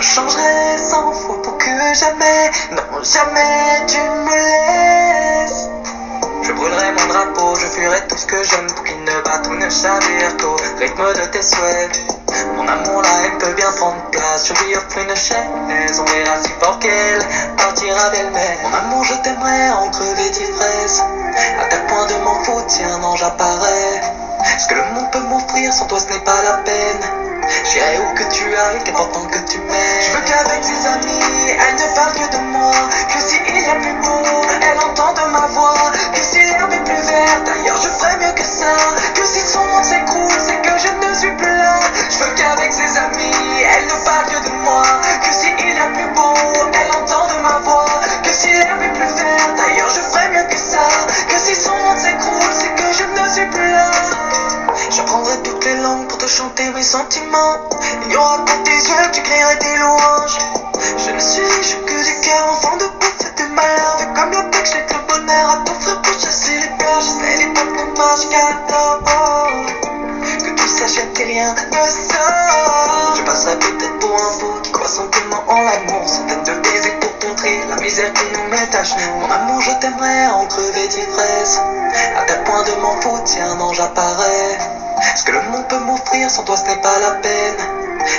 changerai 100 fois pour que jamais, non jamais tu me laisses. Je brûlerai mon drapeau, je fuirai tout ce que j'aime pour qu'il ne batte ou ne chavire qu'au rythme de tes souhaits. Mon amour, la haine peut bien prendre place. Je lui offre une chaise, on verra si fort qu'elle partira d'elle-même. Mon amour, je t'aimerais en crever d'ivresse, à tel point de m'en foutre si un ange apparaît. Ce que le monde peut m'offrir, sans toi ce n'est pas la peine. J'irai où que tu ailles, qu'importe que tu m'aimes. Je veux qu'avec ses amis, elle ne parle que de moi. Que si il y a plus beau, elle entende ma voix. Que si l'herbe est plus verte, d'ailleurs je ferais mieux que ça. Que si son monde s'écroule, c'est que je ne suis plus là. Je veux qu'avec ses amis, elle ne parle que de moi. Que si il y a plus beau, elle entende ma voix. Que si l'herbe est plus verte, d'ailleurs je ferais mieux que ça. Que si son monde s'écroule, c'est que je ne suis plus là. J'apprendrai toutes les langues pour te chanter mes sentiments. Il y aura que tes yeux que tu crierai des louanges. Je ne suis riche que du cœur, enfant de bouffe et de malheur. Vu comme la bec, j'ai que le bonheur à t'offrir pour chasser les peurs. J'essaie les peuples qu'on marche qu'à que tout s'achète et rien ne sort. Je passerai peut-être pour un fou qui croit simplement en l'amour. Centaines de baisers pour contrer la misère qui nous met à genoux. Mon amour, je t'aimerais en crever d'ivresse, à tel point de m'en foutre si un ange apparaît. Ce que le monde peut m'offrir, sans toi ce n'est pas la peine.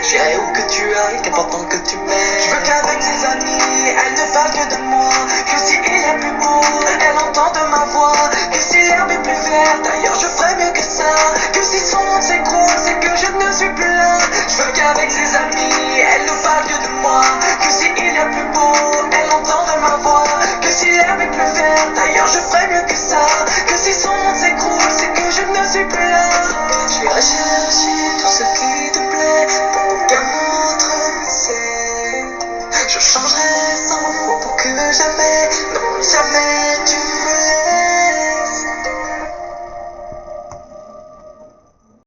J'irai où que tu ailles, qu'importe que tu m'aimes. Je veux qu'avec ses amis, elle ne parle que de moi. Que si il y a plus beau, elle entende ma voix. Que si l'herbe est plus verte, d'ailleurs je ferais mieux que ça. Que si son monde s'écroule, c'est